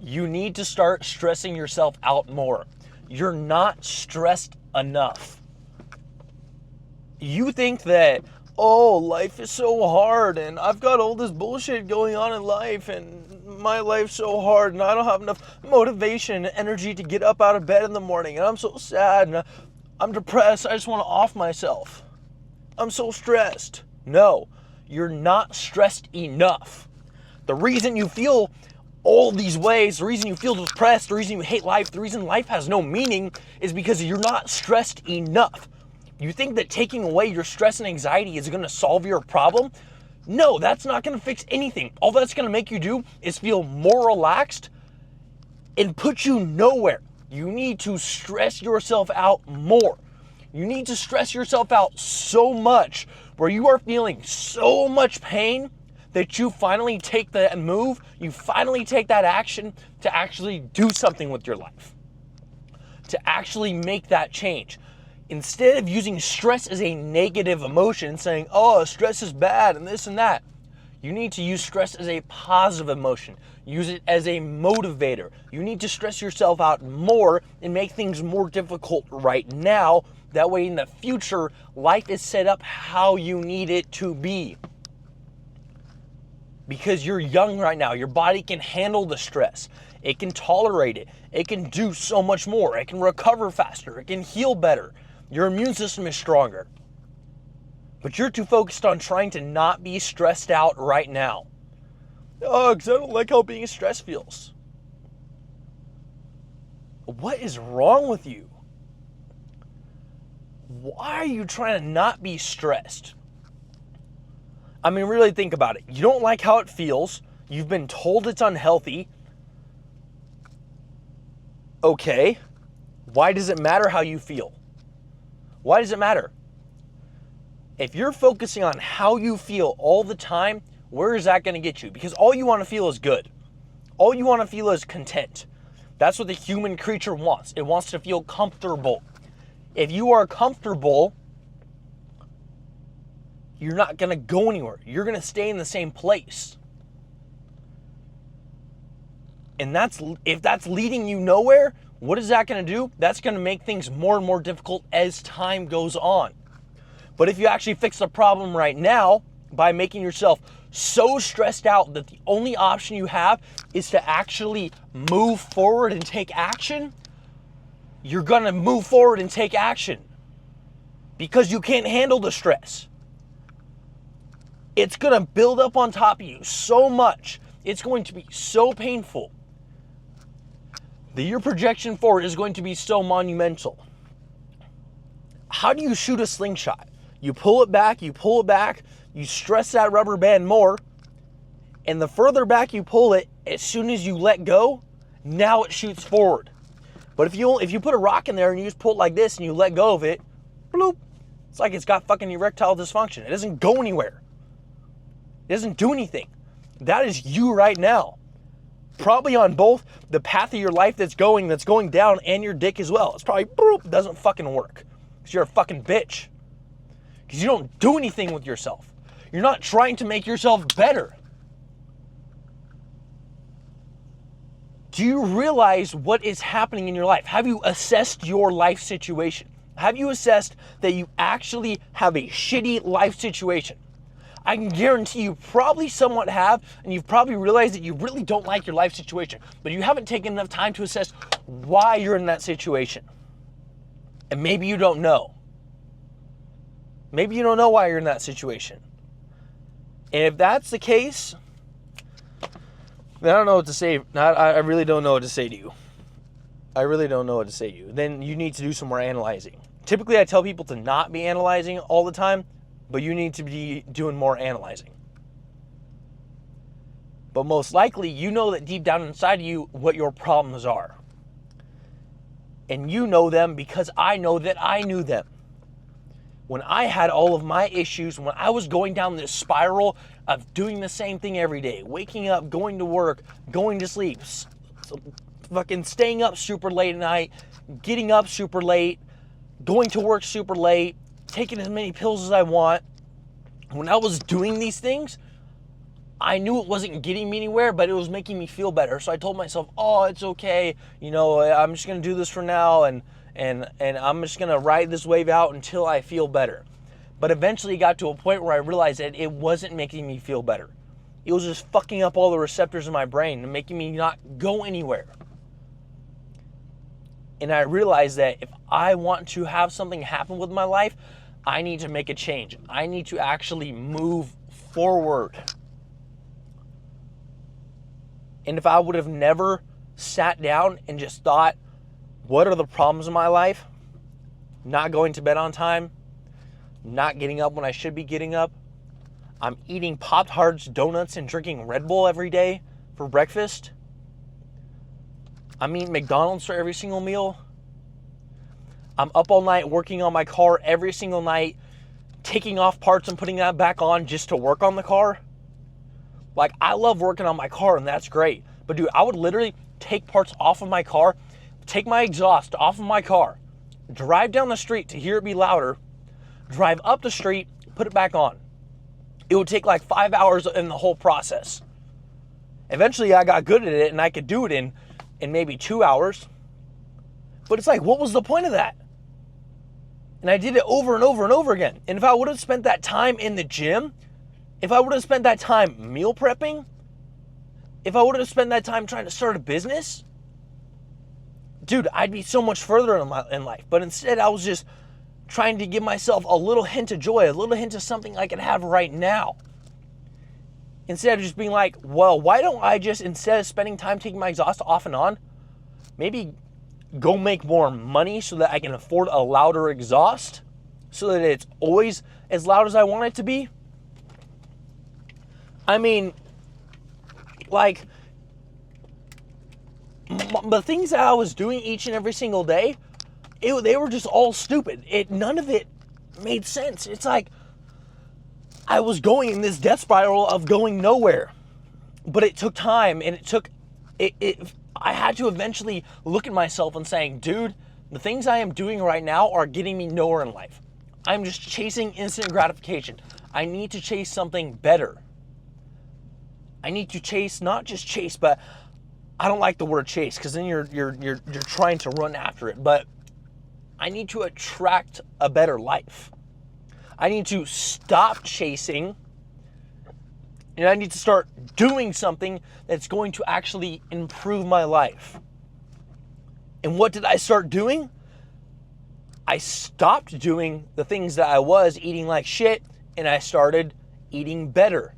You need to start stressing yourself out more. You're not stressed enough. You think that, oh, life is so hard and I've got all this bullshit going on in life and my life's so hard and I don't have enough motivation and energy to get up out of bed in the morning and I'm so sad and I'm depressed. I just want to off myself. I'm so stressed. No, you're not stressed enough. The reason you feel all these ways, the reason you feel depressed, the reason you hate life, the reason life has no meaning is because you're not stressed enough. You think that taking away your stress and anxiety is going to solve your problem? No, that's not going to fix anything. All that's going to make you do is feel more relaxed and put you nowhere. You need to stress yourself out more. You need to stress yourself out so much where you are feeling so much pain that you finally take that move, you finally take that action to actually do something with your life, to actually make that change. Instead of using stress as a negative emotion, saying, oh, stress is bad and this and that, you need to use stress as a positive emotion. Use it as a motivator. You need to stress yourself out more and make things more difficult right now. That way in the future, life is set up how you need it to be. Because you're young right now, your body can handle the stress. It can tolerate it. It can do so much more. It can recover faster. It can heal better. Your immune system is stronger. But you're too focused on trying to not be stressed out right now. Oh, because I don't like how being stressed feels. What is wrong with you? Why are you trying to not be stressed? I mean, really think about it. You don't like how it feels. You've been told it's unhealthy. Okay. Why does it matter how you feel? Why does it matter? If you're focusing on how you feel all the time, where is that going to get you? Because all you want to feel is good. All you want to feel is content. That's what the human creature wants. It wants to feel comfortable. If you are comfortable, you're not going to go anywhere. You're going to stay in the same place. And if that's leading you nowhere, what is that going to do? That's going to make things more and more difficult as time goes on. But if you actually fix the problem right now by making yourself so stressed out that the only option you have is to actually move forward and take action, you're going to move forward and take action because you can't handle the stress. It's going to build up on top of you so much. It's going to be so painful that your projection forward is going to be so monumental. How do you shoot a slingshot? You pull it back, you stress that rubber band more, and the further back you pull it, as soon as you let go, now it shoots forward. But if you put a rock in there and you just pull it like this and you let go of it, bloop, it's like it's got fucking erectile dysfunction. It doesn't go anywhere. It doesn't do anything. That is you right now. Probably on both the path of your life that's going down and your dick as well. It's probably, bloop, doesn't fucking work. Because you're a fucking bitch. Because you don't do anything with yourself. You're not trying to make yourself better. Do you realize what is happening in your life? Have you assessed your life situation? Have you assessed that you actually have a shitty life situation? I can guarantee you probably somewhat have, and you've probably realized that you really don't like your life situation, but you haven't taken enough time to assess why you're in that situation. And maybe you don't know. Maybe you don't know why you're in that situation. And if that's the case, then I don't know what to say. I really don't know what to say to you. I really don't know what to say to you. Then you need to do some more analyzing. Typically, I tell people to not be analyzing all the time, but you need to be doing more analyzing. But most likely, you know that deep down inside of you what your problems are. And you know them because I know that I knew them. When I had all of my issues, when I was going down this spiral of doing the same thing every day, waking up, going to work, going to sleep, fucking staying up super late at night, getting up super late, going to work super late, taking as many pills as I want. When I was doing these things, I knew it wasn't getting me anywhere, but it was making me feel better. So I told myself, oh, it's okay. You know, I'm just going to do this for now, and I'm just going to ride this wave out until I feel better. But eventually it got to a point where I realized that it wasn't making me feel better. It was just fucking up all the receptors in my brain and making me not go anywhere. And I realized that if I want to have something happen with my life, I need to make a change. I need to actually move forward. And if I would have never sat down and just thought, what are the problems in my life? Not going to bed on time, not getting up when I should be getting up. I'm eating Pop-Tarts, donuts, and drinking Red Bull every day for breakfast. I'm eating McDonald's for every single meal. I'm up all night working on my car every single night, taking off parts and putting that back on just to work on the car. Like, I love working on my car, and that's great. But dude, I would literally take parts off of my car, take my exhaust off of my car, drive down the street to hear it be louder, drive up the street, put it back on. It would take like 5 hours in the whole process. Eventually, I got good at it, and I could do it in maybe 2 hours. But it's like, what was the point of that? And I did it over and over and over again. And if I would have spent that time in the gym, if I would have spent that time meal prepping, if I would have spent that time trying to start a business, dude, I'd be so much further in life. But instead, I was just trying to give myself a little hint of joy, a little hint of something I could have right now. Instead of just being like, well, why don't I just, instead of spending time taking my exhaust off and on, maybe go make more money so that I can afford a louder exhaust, so that it's always as loud as I want it to be? I mean, like, the things that I was doing each and every single day, they were just all stupid. None of it made sense. It's like I was going in this death spiral of going nowhere. But it took time, and I had to eventually look at myself and saying, dude, the things I am doing right now are getting me nowhere in life. I'm just chasing instant gratification. I need to chase something better. I need to chase, not just chase, but I don't like the word chase, because then you're trying to run after it. But I need to attract a better life. I need to stop chasing, and I need to start doing something that's going to actually improve my life. And what did I start doing? I stopped doing the things that I was eating like shit, and I started eating better.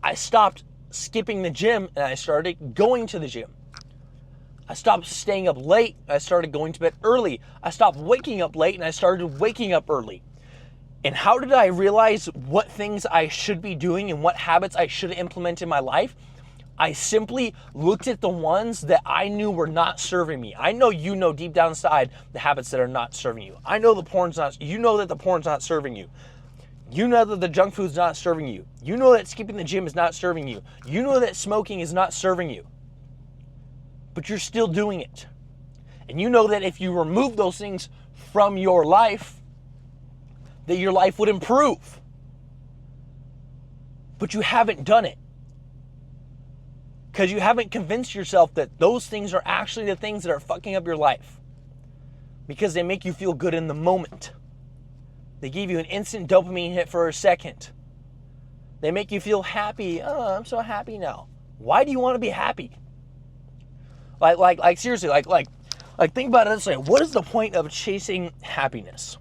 I stopped skipping the gym, and I started going to the gym. I stopped staying up late, and I started going to bed early. I stopped waking up late, and I started waking up early. And how did I realize what things I should be doing and what habits I should implement in my life? I simply looked at the ones that I knew were not serving me. I know you know deep down inside the habits that are not serving you. I know you know that the porn's not serving you. You know that the junk food's not serving you. You know that skipping the gym is not serving you. You know that smoking is not serving you. But you're still doing it. And you know that if you remove those things from your life, that your life would improve. But you haven't done it. Because you haven't convinced yourself that those things are actually the things that are fucking up your life. Because they make you feel good in the moment. They give you an instant dopamine hit for a second. They make you feel happy. Oh, I'm so happy now. Why do you want to be happy? Like seriously, like think about it this way. What is the point of chasing happiness?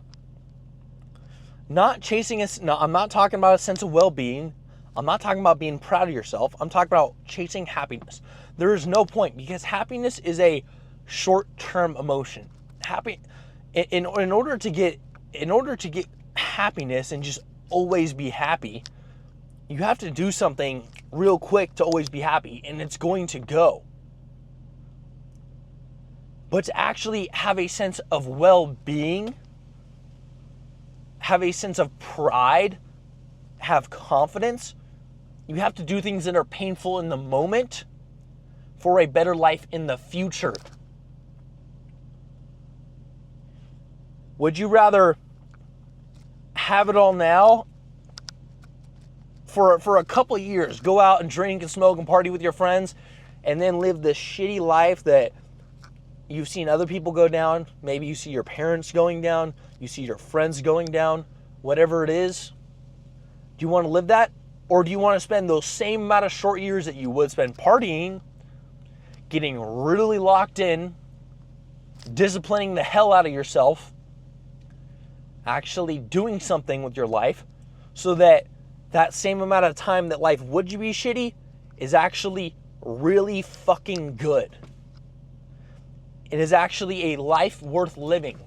Not chasing I'm not talking about a sense of well-being. I'm not talking about being proud of yourself. I'm talking about chasing happiness. There is no point, because happiness is a short-term emotion. In order to get happiness and just always be happy, you have to do something real quick to always be happy, and it's going to go. But to actually have a sense of well-being, have a sense of pride, have confidence, you have to do things that are painful in the moment for a better life in the future. Would you rather have it all now for a couple of years, go out and drink and smoke and party with your friends, and then live this shitty life that you've seen other people go down. Maybe you see your parents going down, you see your friends going down, whatever it is. Do you want to live that? Or do you want to spend those same amount of short years that you would spend partying, getting really locked in, disciplining the hell out of yourself, actually doing something with your life so that that same amount of time that life would be shitty is actually really fucking good? It is actually a life worth living.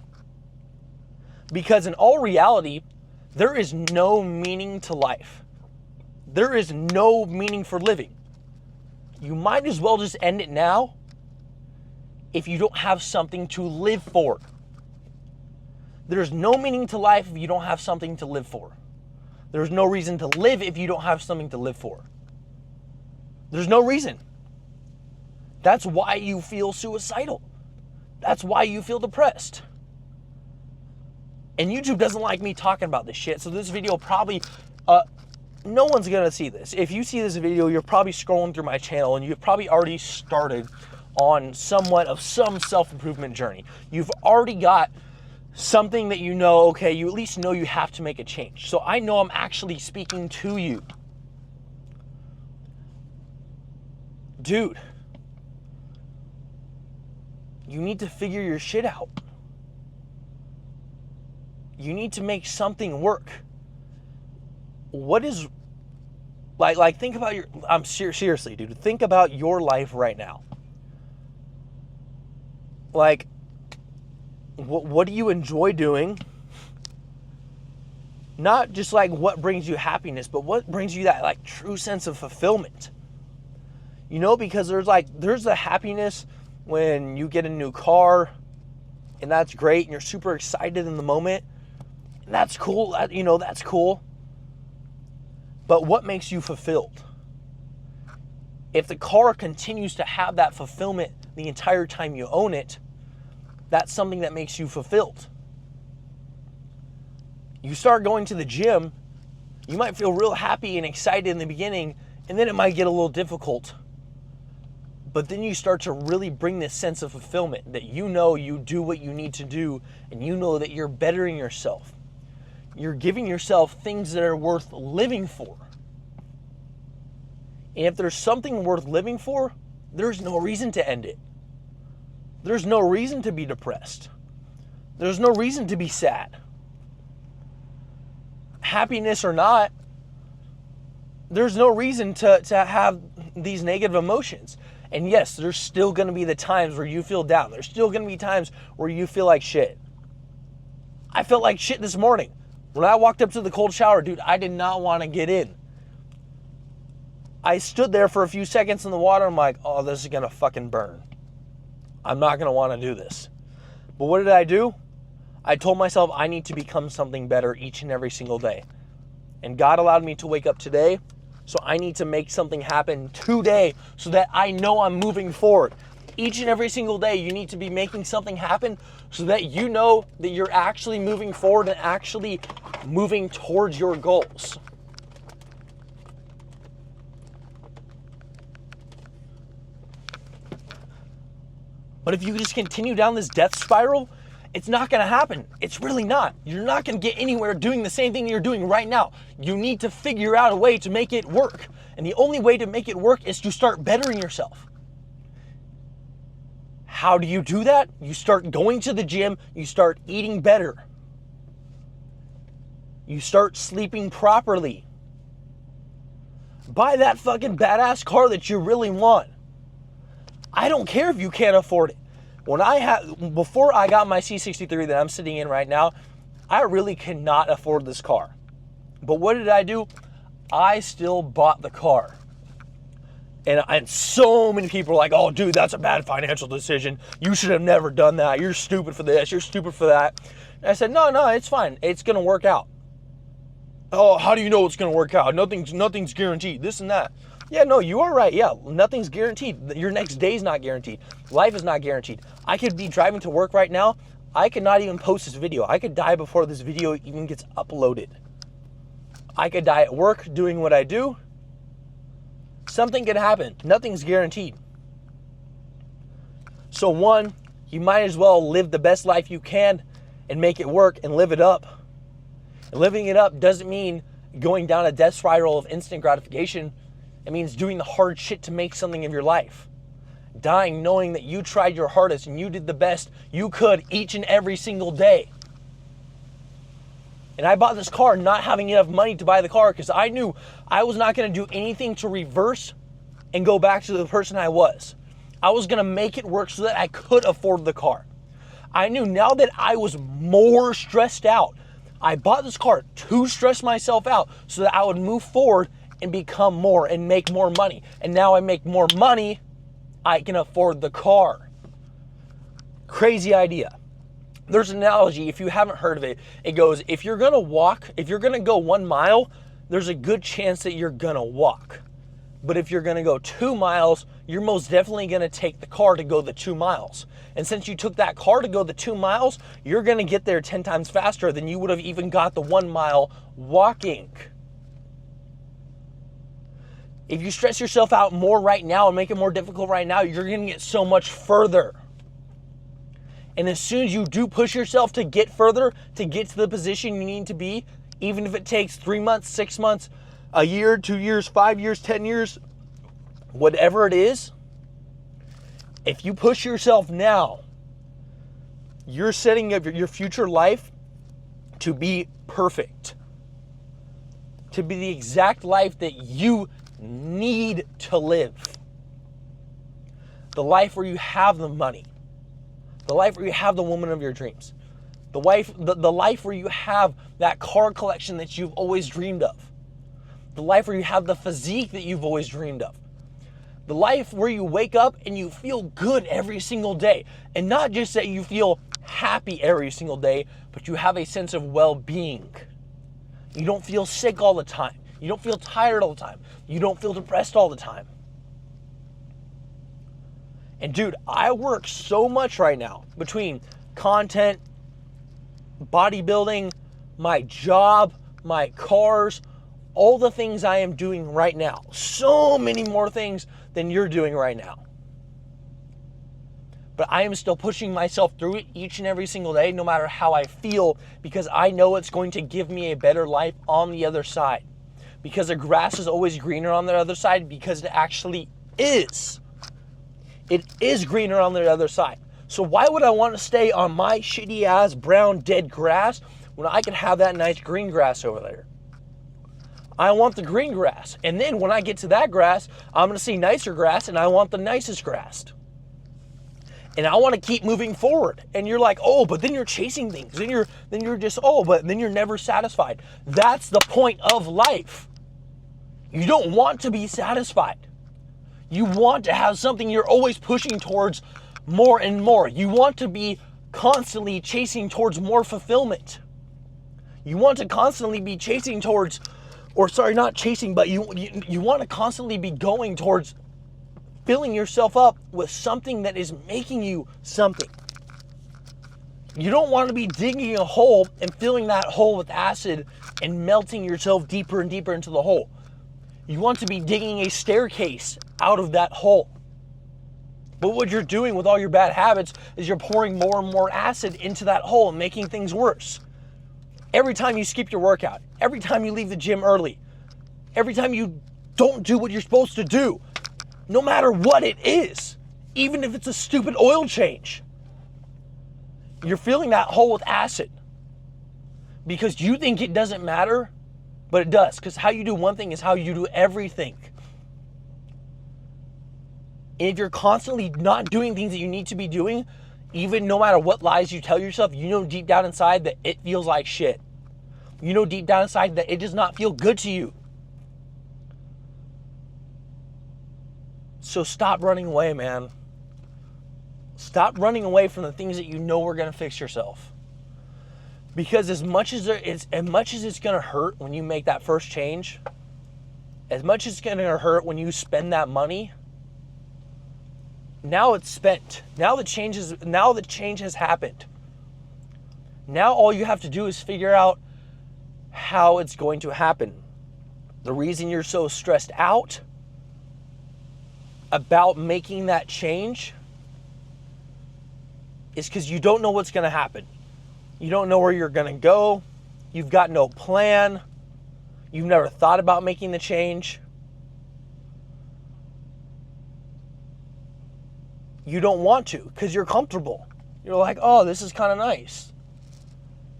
Because in all reality, there is no meaning to life. There is no meaning for living. You might as well just end it now if you don't have something to live for. There's no meaning to life if you don't have something to live for. There's no reason to live if you don't have something to live for. There's no reason. That's why you feel suicidal. That's why you feel depressed. And YouTube doesn't like me talking about this shit, so this video probably, no one's gonna see this. If you see this video, you're probably scrolling through my channel and you've probably already started on somewhat of some self-improvement journey. You've already got something that you know, okay, you at least know you have to make a change. So I know I'm actually speaking to you. Dude, you need to figure your shit out. You need to make something work. What is, like think about your, seriously, dude, think about your life right now. Like, what do you enjoy doing? Not just like what brings you happiness, but what brings you that like true sense of fulfillment. You know, because there's the happiness when you get a new car, and that's great, and you're super excited in the moment. And that's cool, you know, that's cool. But what makes you fulfilled? If the car continues to have that fulfillment the entire time you own it, that's something that makes you fulfilled. You start going to the gym, you might feel real happy and excited in the beginning, and then it might get a little difficult. But then you start to really bring this sense of fulfillment that you know you do what you need to do, and you know that you're bettering yourself. You're giving yourself things that are worth living for. And if there's something worth living for, there's no reason to end it. There's no reason to be depressed. There's no reason to be sad. Happiness or not, there's no reason to have these negative emotions. And yes, there's still going to be the times where you feel down. There's still going to be times where you feel like shit. I felt like shit this morning. When I walked up to the cold shower, dude, I did not want to get in. I stood there for a few seconds in the water. I'm like, oh, this is going to fucking burn. I'm not going to want to do this. But what did I do? I told myself I need to become something better each and every single day. And God allowed me to wake up today, so I need to make something happen today so that I know I'm moving forward. Each and every single day, you need to be making something happen so that you know that you're actually moving forward and actually moving towards your goals. But if you just continue down this death spiral, it's not going to happen. It's really not. You're not going to get anywhere doing the same thing you're doing right now. You need to figure out a way to make it work. And the only way to make it work is to start bettering yourself. How do you do that? You start going to the gym. You start eating better. You start sleeping properly. Buy that fucking badass car that you really want. I don't care if you can't afford it. Before I got my C63 that I'm sitting in right now, I really cannot afford this car. But what did I do? I still bought the car. And so many people are like, oh, dude, that's a bad financial decision. You should have never done that. You're stupid for this. You're stupid for that. And I said, no, it's fine. It's going to work out. Oh, how do you know it's going to work out? Nothing's guaranteed. This and that. Yeah, no, you are right. Yeah, nothing's guaranteed. Your next day's not guaranteed. Life is not guaranteed. I could be driving to work right now. I could not even post this video. I could die before this video even gets uploaded. I could die at work doing what I do. Something could happen. Nothing's guaranteed. So one, you might as well live the best life you can and make it work and live it up. And living it up doesn't mean going down a death spiral of instant gratification. It means doing the hard shit to make something of your life. Dying knowing that you tried your hardest and you did the best you could each and every single day. And I bought this car not having enough money to buy the car because I knew I was not going to do anything to reverse and go back to the person I was. I was going to make it work so that I could afford the car. I knew now that I was more stressed out, I bought this car to stress myself out so that I would move forward and become more and make more money. And now I make more money, I can afford the car. Crazy idea. There's an analogy, if you haven't heard of it, it goes, if you're going to go 1 mile, there's a good chance that you're going to walk. But if you're going to go 2 miles, you're most definitely going to take the car to go the 2 miles. And since you took that car to go the 2 miles, you're going to get there 10 times faster than you would have even got the 1 mile walking. If you stress yourself out more right now and make it more difficult right now, you're going to get so much further. And as soon as you do push yourself to get further, to get to the position you need to be, even if it takes 3 months, 6 months, a year, 2 years, 5 years, 10 years, whatever it is, if you push yourself now, you're setting up your future life to be perfect, to be the exact life that you need to live. The life where you have the money, the life where you have the woman of your dreams, the life where you have that car collection that you've always dreamed of, the life where you have the physique that you've always dreamed of, the life where you wake up and you feel good every single day. And not just that you feel happy every single day, but you have a sense of well-being. You don't feel sick all the time. You don't feel tired all the time. You don't feel depressed all the time. And dude, I work so much right now between content, bodybuilding, my job, my cars, all the things I am doing right now. So many more things than you're doing right now. But I am still pushing myself through it each and every single day, no matter how I feel, because I know it's going to give me a better life on the other side. Because the grass is always greener on the other side, because it actually is. It is greener on the other side. So why would I want to stay on my shitty ass brown dead grass when I can have that nice green grass over there? I want the green grass. And then when I get to that grass, I'm going to see nicer grass, and I want the nicest grass. And I want to keep moving forward. And you're like, oh, but then you're chasing things. Then you're just, oh, but then you're never satisfied. That's the point of life. You don't want to be satisfied. You want to have something you're always pushing towards more and more. You want to be constantly chasing towards more fulfillment. You want to constantly be chasing towards, or sorry, not chasing, but you want to constantly be going towards filling yourself up with something that is making you something. You don't want to be digging a hole and filling that hole with acid and melting yourself deeper and deeper into the hole. You want to be digging a staircase out of that hole. But what you're doing with all your bad habits is you're pouring more and more acid into that hole and making things worse. Every time you skip your workout, every time you leave the gym early, every time you don't do what you're supposed to do, no matter what it is, even if it's a stupid oil change, you're filling that hole with acid because you think it doesn't matter, but it does, because how you do one thing is how you do everything. And if you're constantly not doing things that you need to be doing, even no matter what lies you tell yourself, you know deep down inside that it feels like shit. You know deep down inside that it does not feel good to you. So stop running away, man. Stop running away from the things that you know are going to fix yourself. Because as much as it's going to hurt when you make that first change, as much as it's going to hurt when you spend that money, now it's spent. Now the change has happened. Now all you have to do is figure out how it's going to happen. The reason you're so stressed out about making that change is because you don't know what's going to happen. You don't know where you're going to go. You've got no plan. You've never thought about making the change. You don't want to because you're comfortable. You're like, oh, this is kind of nice.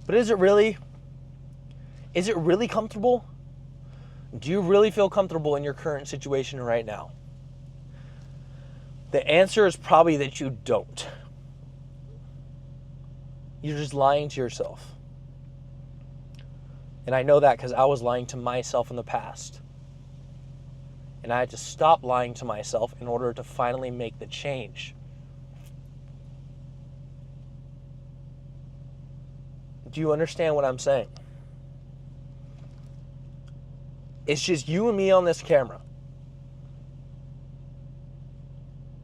But is it really? Is it really comfortable? Do you really feel comfortable in your current situation right now? The answer is probably that you don't. You're just lying to yourself. And I know that because I was lying to myself in the past. And I had to stop lying to myself in order to finally make the change. Do you understand what I'm saying? It's just you and me on this camera.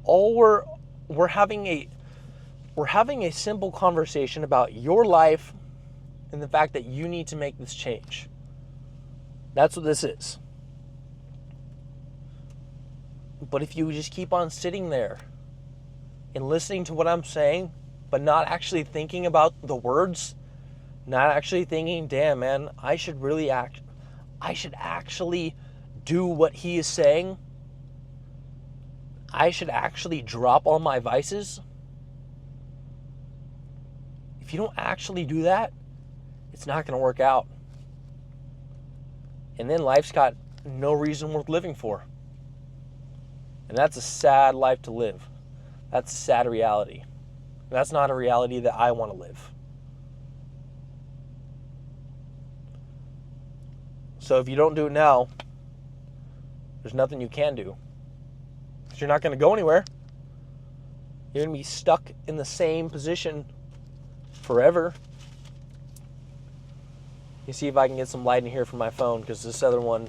We're having a simple conversation about your life and the fact that you need to make this change. That's what this is. But if you just keep on sitting there and listening to what I'm saying, but not actually thinking about the words, not actually thinking, damn, man, I should actually do what he is saying. I should actually drop all my vices. If you don't actually do that, it's not going to work out. And then life's got no reason worth living for. And that's a sad life to live. That's a sad reality. That's not a reality that I want to live. So if you don't do it now, there's nothing you can do. Because you're not going to go anywhere. You're going to be stuck in the same position forever. You see if I can get some light in here from my phone because this other one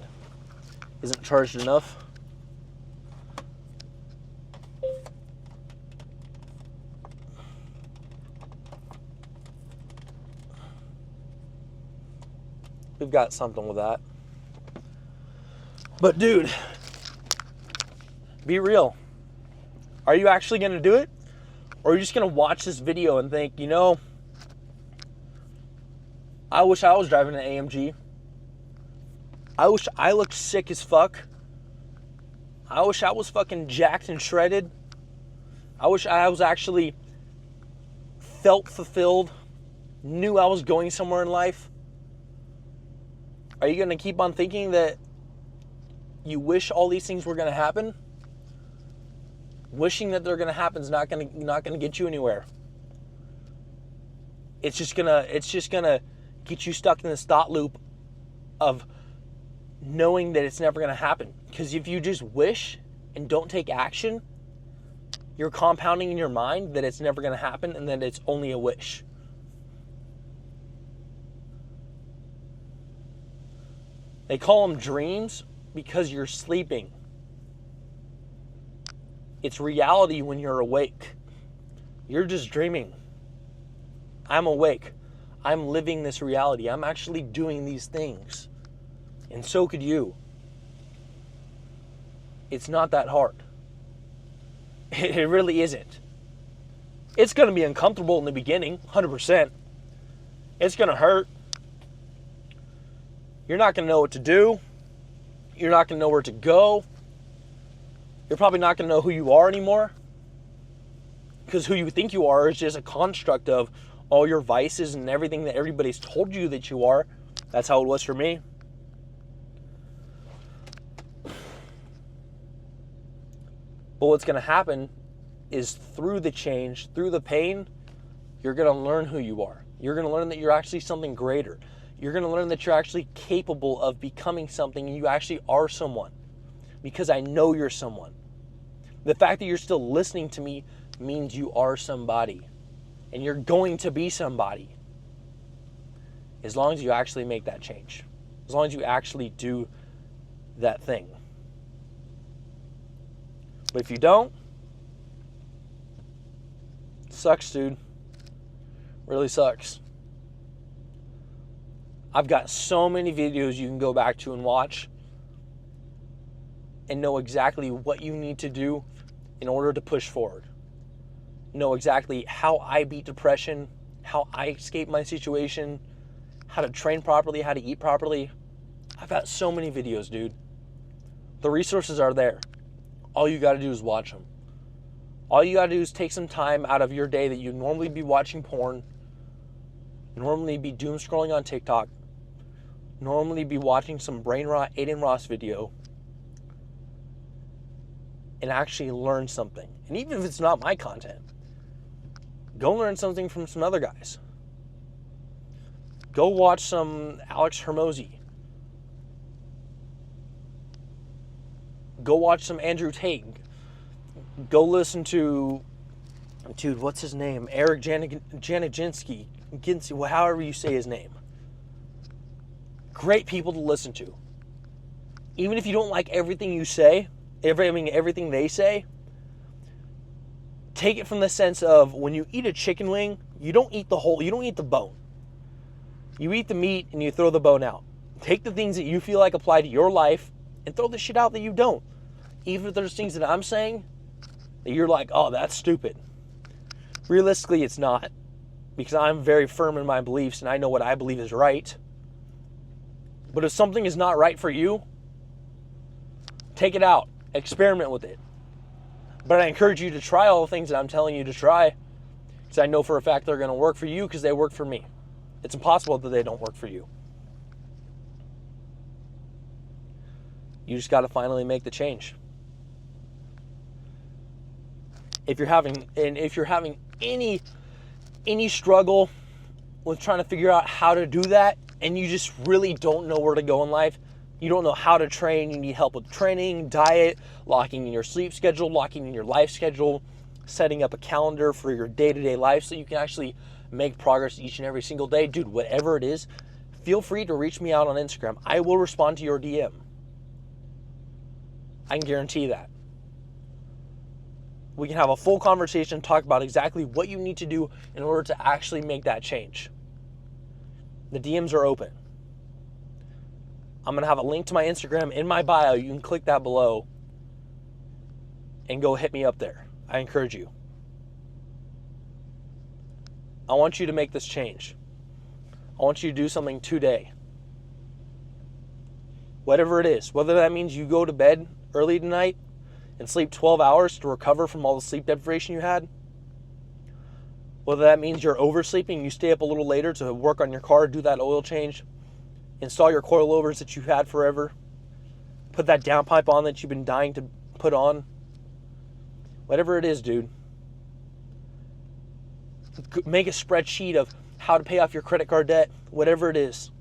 isn't charged enough. We've got something with that. But dude, be real. Are you actually going to do it? Or are you just going to watch this video and think, you know, I wish I was driving an AMG. I wish I looked sick as fuck. I wish I was fucking jacked and shredded. I wish I was actually felt fulfilled, knew I was going somewhere in life. Are you going to keep on thinking that you wish all these things were going to happen? Wishing that they're going to happen is not going to get you anywhere. It's just going to get you stuck in this thought loop of knowing that it's never going to happen. Because if you just wish and don't take action, you're compounding in your mind that it's never going to happen and that it's only a wish. They call them dreams because you're sleeping. It's reality when you're awake. You're just dreaming. I'm awake. I'm living this reality. I'm actually doing these things. And so could you. It's not that hard. It really isn't. It's going to be uncomfortable in the beginning, 100%. It's going to hurt. You're not going to know what to do. You're not going to know where to go. You're probably not going to know who you are anymore. Because who you think you are is just a construct of all your vices and everything that everybody's told you that you are. That's how it was for me. But what's going to happen is through the change, through the pain, you're going to learn who you are. You're going to learn that you're actually something greater. You're going to learn that you're actually capable of becoming something and you actually are someone. Because I know you're someone. The fact that you're still listening to me means you are somebody. And you're going to be somebody. As long as you actually make that change. As long as you actually do that thing. But if you don't, it sucks, dude. Really sucks. I've got so many videos you can go back to and watch and know exactly what you need to do in order to push forward. Know exactly how I beat depression, how I escape my situation, how to train properly, how to eat properly. I've got so many videos, dude. The resources are there. All you got to do is watch them. All you got to do is take some time out of your day that you'd normally be watching porn, normally be doom scrolling on TikTok, normally be watching some brain rot Aiden Ross video, and actually learn something. And even if it's not my content, go learn something from some other guys. Go watch some Alex Hormozi. Go watch some Andrew Tate. Go listen to, dude, what's his name? Eric Janiginski, however you say his name. Great people to listen to. Even if you don't like everything you say, everything they say, take it from the sense of when you eat a chicken wing, you don't eat the bone. You eat the meat and you throw the bone out. Take the things that you feel like apply to your life and throw the shit out that you don't. Even if there's things that I'm saying that you're like, oh, that's stupid. Realistically, it's not, because I'm very firm in my beliefs and I know what I believe is right. But if something is not right for you, take it out. Experiment with it. But I encourage you to try all the things that I'm telling you to try, because I know for a fact they're going to work for you because they work for me. It's impossible that they don't work for you. You just got to finally make the change. If you're having any struggle with trying to figure out how to do that, and you just really don't know where to go in life, you don't know how to train, you need help with training, diet, locking in your sleep schedule, locking in your life schedule, setting up a calendar for your day-to-day life so you can actually make progress each and every single day, dude, whatever it is, feel free to reach me out on Instagram. I will respond to your DM. I can guarantee that. We can have a full conversation, talk about exactly what you need to do in order to actually make that change. The DMs are open. I'm going to have a link to my Instagram in my bio. You can click that below and go hit me up there. I encourage you. I want you to make this change. I want you to do something today. Whatever it is, whether that means you go to bed early tonight and sleep 12 hours to recover from all the sleep deprivation you had, whether that means you're oversleeping, you stay up a little later to work on your car, do that oil change, install your coilovers that you've had forever, put that downpipe on that you've been dying to put on. Whatever it is, dude. Make a spreadsheet of how to pay off your credit card debt, whatever it is.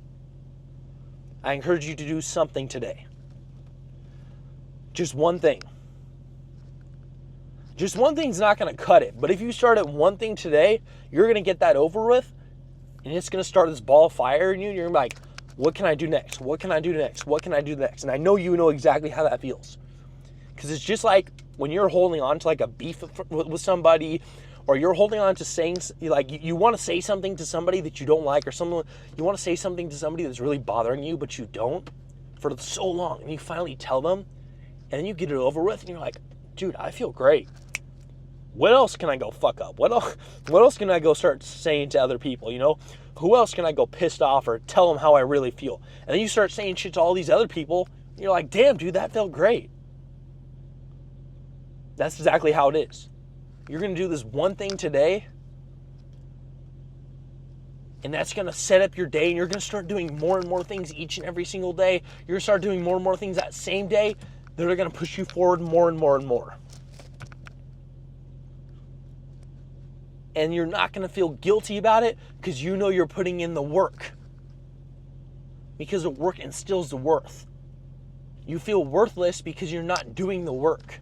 I encourage you to do something today. Just one thing. Just one thing's not going to cut it. But if you start at one thing today, you're going to get that over with. And it's going to start this ball of fire in you. And you're going to be like, what can I do next? What can I do next? What can I do next? And I know you know exactly how that feels. Because it's just like when you're holding on to like a beef with somebody, or you're holding on to saying, like, you want to say something to somebody that you don't like, or you want to say something to somebody that's really bothering you, but you don't for so long. And you finally tell them, and then you get it over with, and you're like, dude, I feel great. What else can I go fuck up? What else can I go start saying to other people, you know? Who else can I go pissed off or tell them how I really feel? And then you start saying shit to all these other people, and you're like, damn, dude, that felt great. That's exactly how it is. You're going to do this one thing today, and that's going to set up your day, and you're going to start doing more and more things each and every single day. You're going to start doing more and more things that same day that are going to push you forward more and more and more. And you're not going to feel guilty about it because you know you're putting in the work. Because the work instills the worth. You feel worthless because you're not doing the work.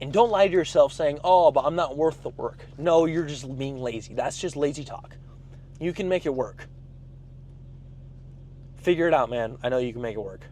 And don't lie to yourself saying, oh, but I'm not worth the work. No, you're just being lazy. That's just lazy talk. You can make it work. Figure it out, man. I know you can make it work.